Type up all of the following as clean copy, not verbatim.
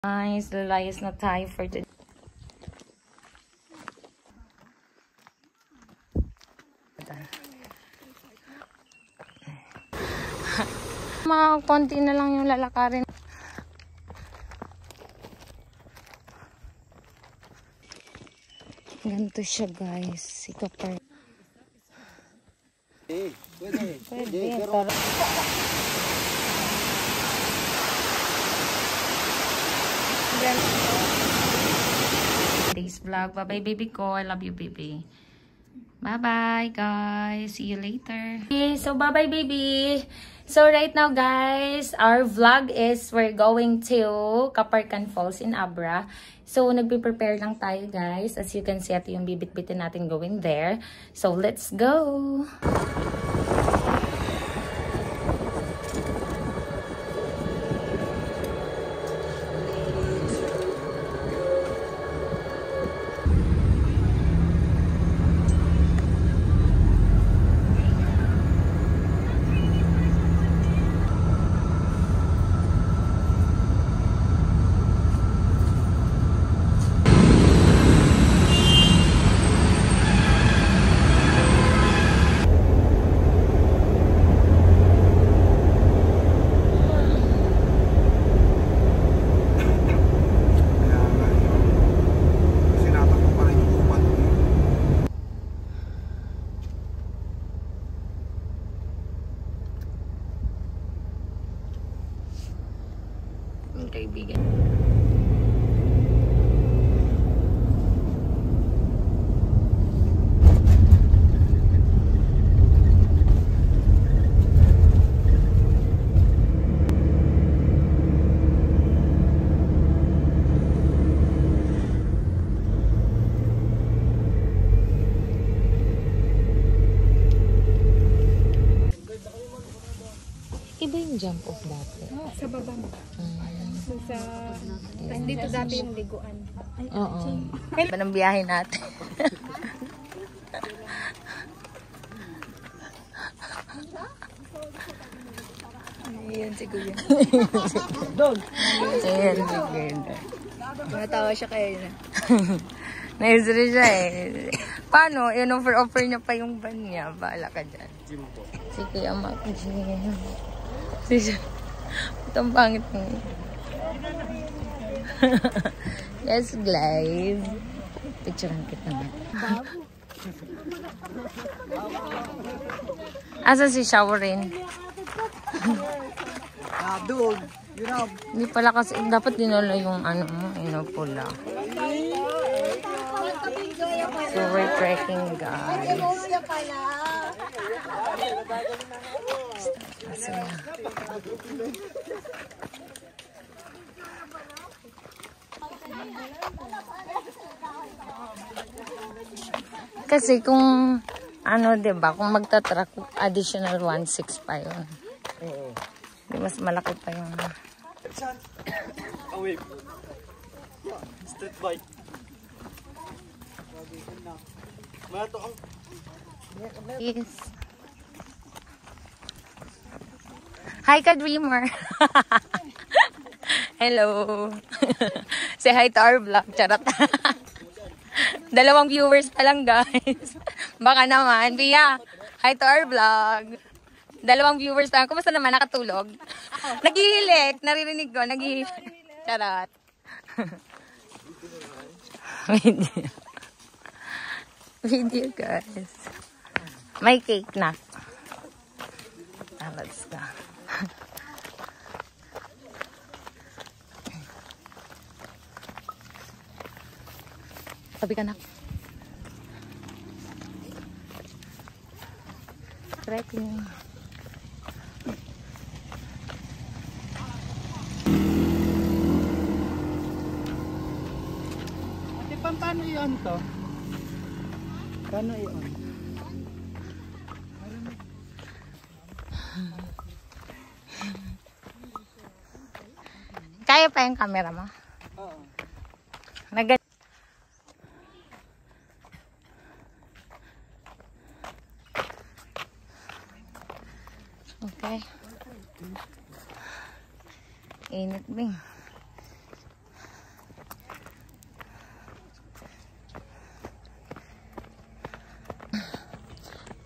Guys, lalayas na tayo for today. Mga konti na lang yung lalakarin. Ganito siya guys. Sikapar. Pwede. Pero today's vlog. Bye bye baby ko. I love you baby. Bye bye guys. See you later. Okay, so bye bye baby. So right now guys, our vlog is we're going to Kaparkan Falls in Abra. So nagpe-prepare lang tayo guys. As you can see, ito yung bibit-bitin natin going there. So let's go. Kaibigan. Iba yung jump off dati. Oh, sa baba mo. Dito dati yung liguan. Oo. Iba ng biyahe natin. Ayan si Kuya. Doon. Ayan si Kuya. Natawa siya kayo na. Naisri siya eh. Paano? In-offer niya pa yung van niya. Bahala ka dyan. Si Kuya Maki. Si siya. Itong pangit mo. Yes, guys. Picturean kita na. Asa si showerin? Doon. Hindi pala kasi, dapat dinala yung ano mo, pula. So, we're trekking, guys. Kasi kung ano, 'di ba? Kung magta-truck, additional 1.6 pa 'yon. Oo. Mas malaki pa yung Away. Street bike. Mato ang yes. Hi ka dreamer. Hello. Say hi to our vlog. Charot. 2 viewers pa lang guys. Baka naman. Bia, hi to our vlog. 2 viewers lang. Kumusta naman? Nakatulog? Naghihilik. Naririnig ko. Naghihilik. Charot. Video. Video guys. May cake na. Let's go. Tabi ka na. Trekking. Ate, paano i-on to? Paano i-on? Kaya pa yung camera mo? Oo. Okay. Init bing.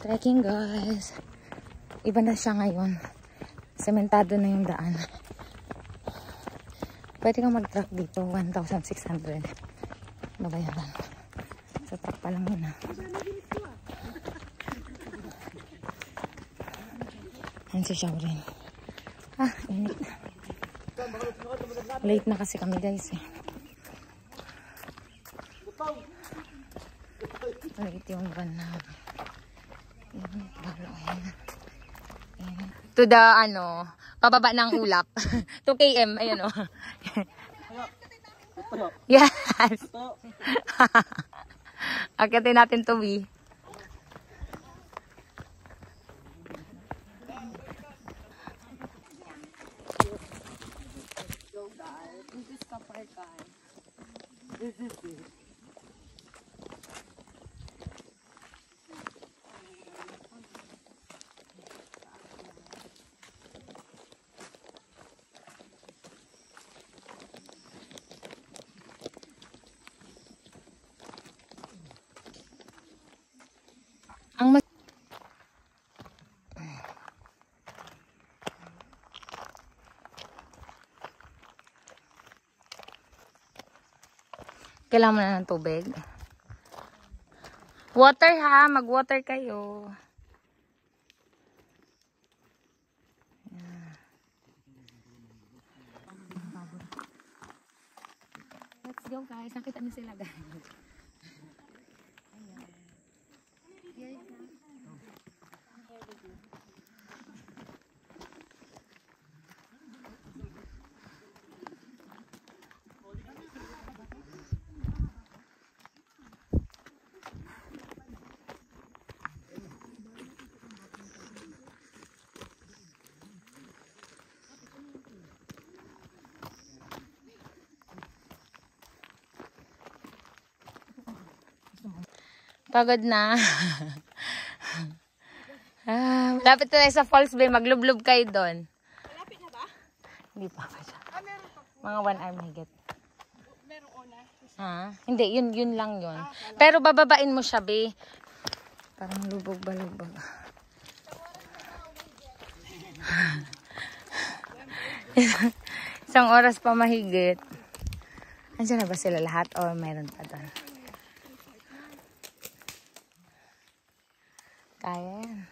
Trekking guys. Iba na siya ngayon. Sementado na yung daan. Pwede kang mag-truck dito. 1,600. Babayaran. Sa truck pa lang muna. Yan si Shaurin. Ah, init. Late na kasi kami guys eh. Late yung van namin. Init. To the ano, pababa ng ulap. 2 km, ayun o. Yes. Akitin natin to B. Ang mas kailangan mo na ng tubig. Water ha, mag-water kayo. Let's go guys, nakita niyo sila guys. Pagod na. Malapit na tayo sa Falls Bay. Maglublob kayo doon. Malapit na ba? Hindi pa siya. Meron pa. Mga 1 hour higit. Meron una. Ha? Hindi, yun lang yun. Pero bababain mo siya, be. Parang lubog ba, lubog. Isang oras pa mahigit. Andiyan na ba sila lahat? O meron pa doon? Kaya yan.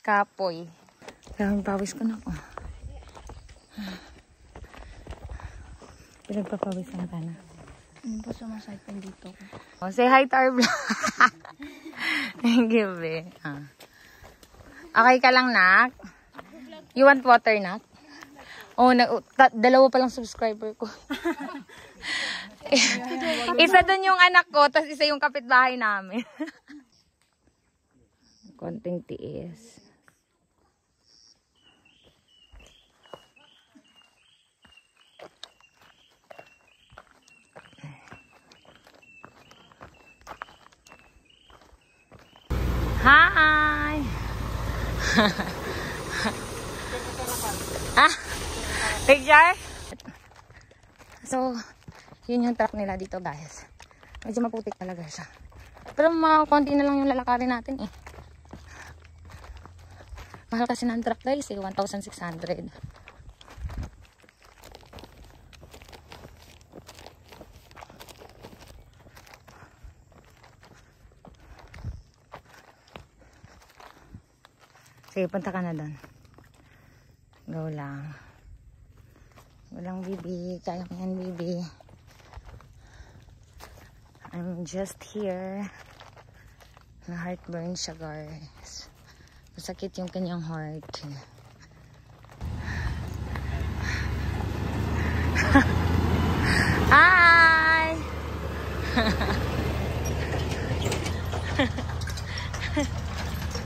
Kapoy. Kaya pawis ko na po. Pinagpapawisan ka na. Ano po sumasaypan dito? Oh, say hi to our vlog. Thank you, be. Okay ka lang, nak? You want water, nak? Oh, dalawa pa lang subscriber ko. Isa doon yung anak ko, tapos isa yung kapitbahay namin. Konting tiis. Hi! Ah, picture? So, yun yung truck nila dito guys. Medyo maputik talaga siya. Pero mga konti na lang yung lalakarin natin eh. Mahal kasi ng truck guys eh, 1,600. Sige, punta ka na doon. Go lang. Go lang, baby. Kaya ko yan, baby. I'm just here. Na-heartburn siya, guys. Masakit yung kanyang heart. Hi!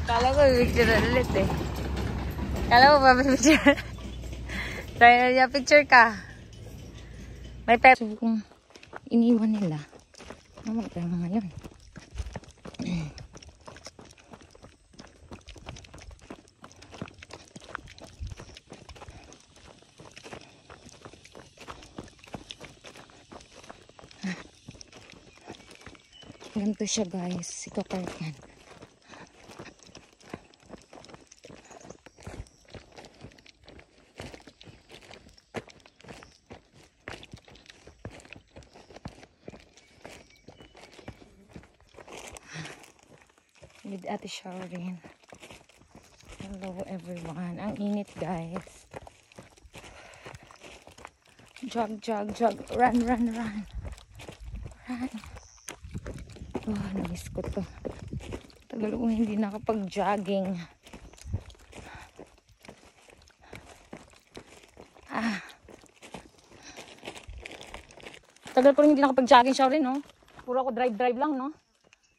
Kala ko picture ulit eh. Kala ko pa picture. Try na picture ka. May pep. So, kung iniwan nila, magkaya nga ngayon. Ganito siya guys. Ito park yan. With Ate Shaurin. Hello everyone. Ang init guys. Jog, jog, jog. Run, run, run. Run. Oh, namiss ko to. Tagal ko hindi nakapag-jogging. Tagal ko rin hindi nakapag-jogging, Shaurin, no? Puro ako drive-drive lang, no?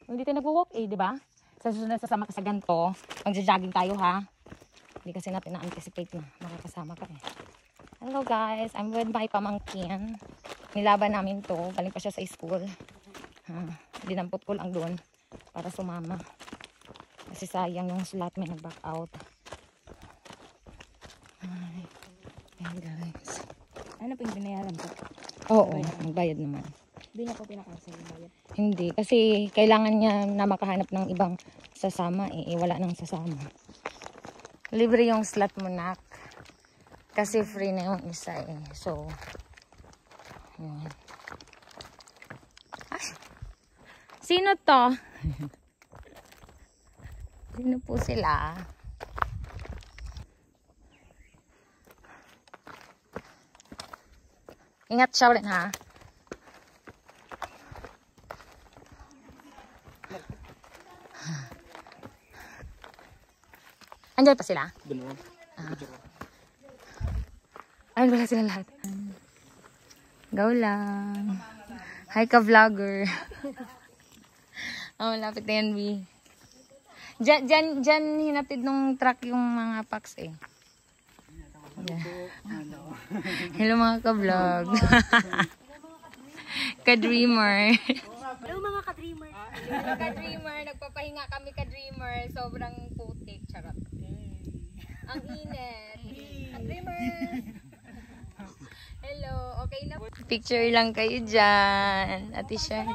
Hindi tayo nag-walk, eh, di ba? Sa susunod sasama ka sa ganito, mag-jogging tayo, ha? Hindi kasi natin na-anticipate na makakasama ka, eh. Hello, guys. I'm with my pamangkin. Nilaban namin to. Galing pa siya sa school. Dinampot ko lang doon para sumama. Kasi sayang yung slot may nag-back out. Ayan, guys. Ano po yung binayaran ko? Oo, nagbayad naman. Hindi niya po pinakansel yung bayad. Hindi, kasi kailangan niya na makahanap ng ibang sasama eh. Wala nang sasama. Libre yung slot mo, nak. Kasi free na yung isa eh. So, yun. Ay, sino to? Sino po sila? Ingat siya ulit, ha? Andiyan pa sila? Ayun, wala sila lahat. Go lang. Hi ka vlogger. Oh, lapit na yan, B. Diyan hinatid nung truck yung mga packs eh. Hello mga ka-vlog. Ka-dreamer. Hello mga ka-dreamer. Ka-dreamer, nagpapahinga kami ka-dreamer. Sobrang putik, charot. Ang init. Ka-dreamer. Hello, okay na. Picture lang kayo dyan. Ate siya.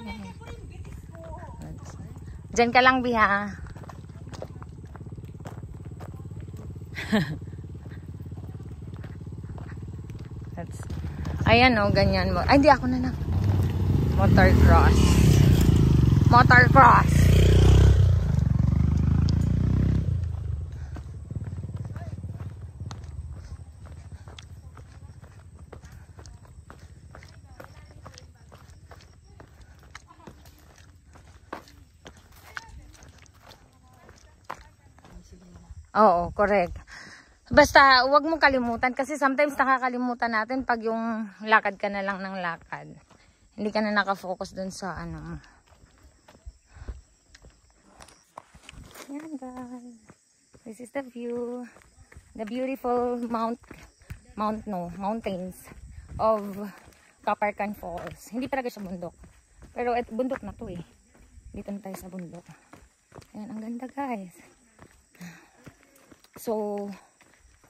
Dyan ka lang, Biha. Ayan o, ganyan mo. Ay, hindi ako na. Motorcross. Motorcross. Oo, correct. Basta, huwag mong kalimutan kasi sometimes nakakalimutan natin pag yung lakad ka na lang ng lakad. Hindi ka na nakafocus dun sa ano. Yan guys. This is the view. The beautiful mountains of Kaparkan Falls. Hindi talaga siya bundok. Pero bundok na to eh. Dito na tayo sa bundok. Ayan, ang ganda guys. So,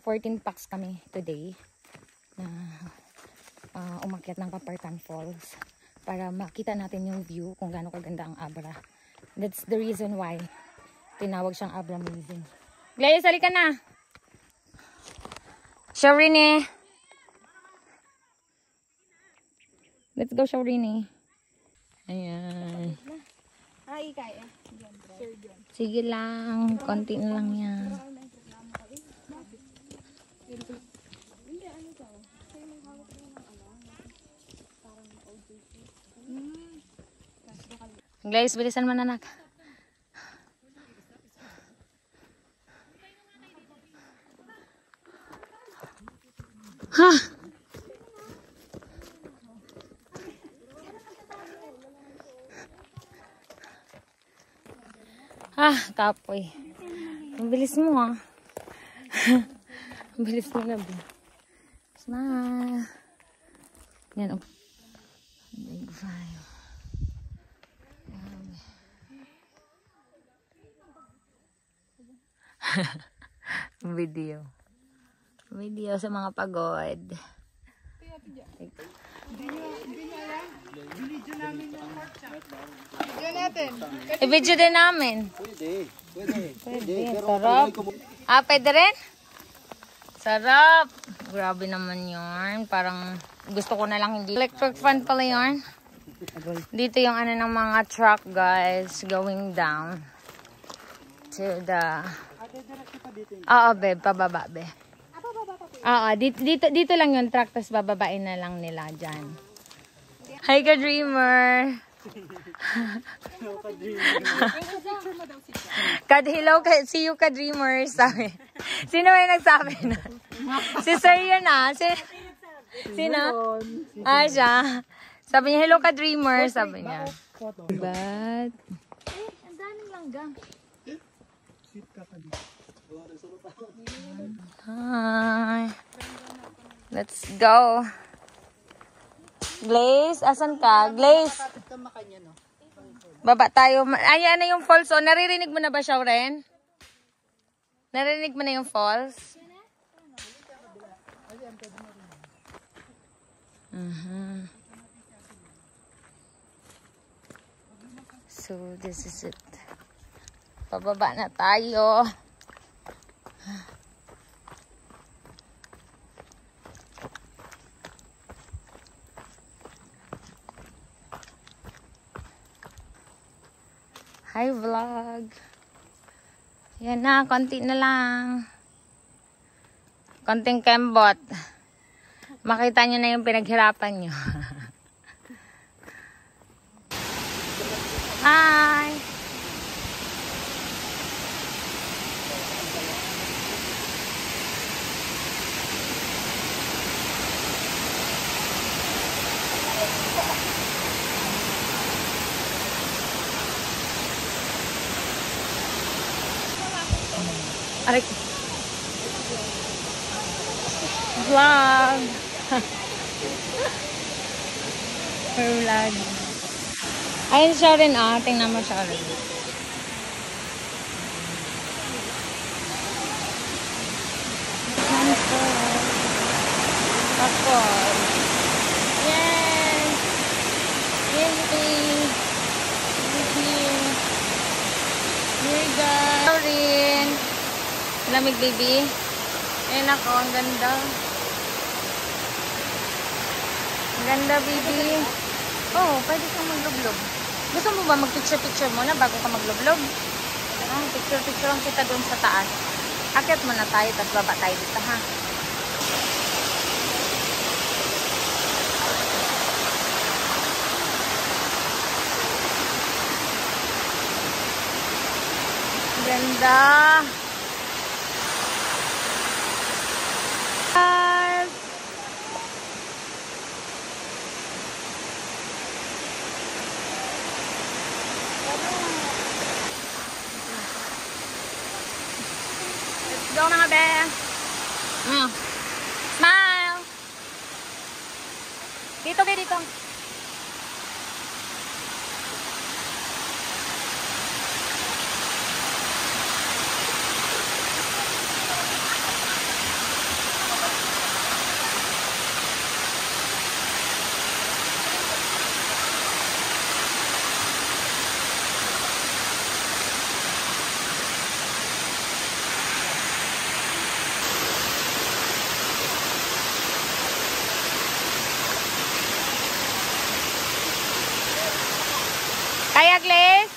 14 packs kami today na umakyat ng Kaparkan Falls para makita natin yung view kung gaano kaganda ang Abra. That's the reason why tinawag siyang Abra Amazing. Glaya, sali ka na! Shaurini! Let's go, Shaurini. Ayan. Ay, kaya. Sige lang, konti na lang yan. Guys, bilisan mo na, anak. Ha! Ah, kapoy. Ang bilis mo, ha. Ang bilis mo na, ba. Smile. Yan, oh. Big five. Video sa mga pagod. I-video din namin. Pwede. Sarap. Ah, pwede rin? Sarap. Grabe naman yun. Parang gusto ko na lang hindi. Electric fan pala yun. Dito yung ano ng mga truck guys. Going down. To the... Oo, babe. Pababa, babe. Oo, dito lang yung truck. Tapos bababain na lang nila dyan. Hi, ka-dreamer. Hello, see you ka-dreamer. Sabi. Sino may nagsabi na? Si Sir yun ah. Sino? Ah, siya. Sabi niya, hello ka-dreamer. Sabi niya. But... ang daming langgang. Hi. Let's go. Glaze, asan ka? Glaze. Baba tayo. Ayan na yung falls. Oh, naririnig mo na ba siya, Ren? Naririnig mo na yung falls? So, this is it. Pababa na tayo. Hi vlog. Yan na, konti na lang. Konting kembot. Makita nyo na yung pinaghirapan nyo. Hi! Aray. Vlog. Vlog. Ayun siya rin ah. Tingnan mo siya rin. Tapos. Yes. Yay. Here guys. Rin. Lamig baby. Ayun ako. Ang ganda. Ang ganda baby. Oh, pwede kang maglublob. Gusto mo ba mag-picture-picture muna bago ka maglublob? Ah, picture-picture lang kita doon sa taas. Akyat muna tayo, tapos baba tayo dito ha. Ganda. Go mga be. Smile. Dito be dito. Kaya, Glaze?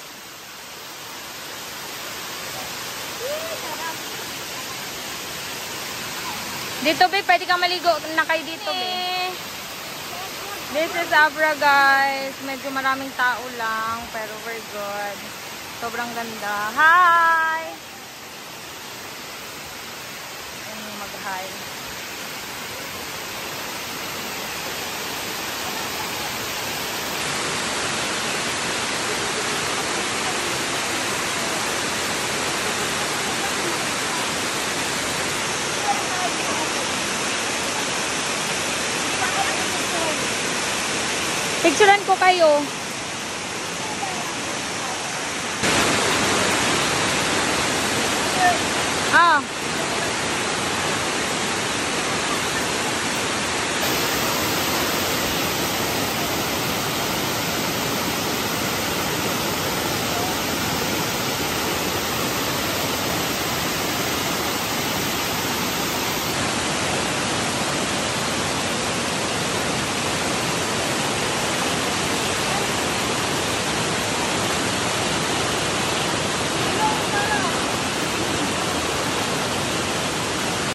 Dito, be. Pwede kang maligo na kayo dito, be. This is Abra, guys. Medyo maraming tao lang, pero we're good. Sobrang ganda. Hi! Ayun, mag-hi. Picturean ko kayo.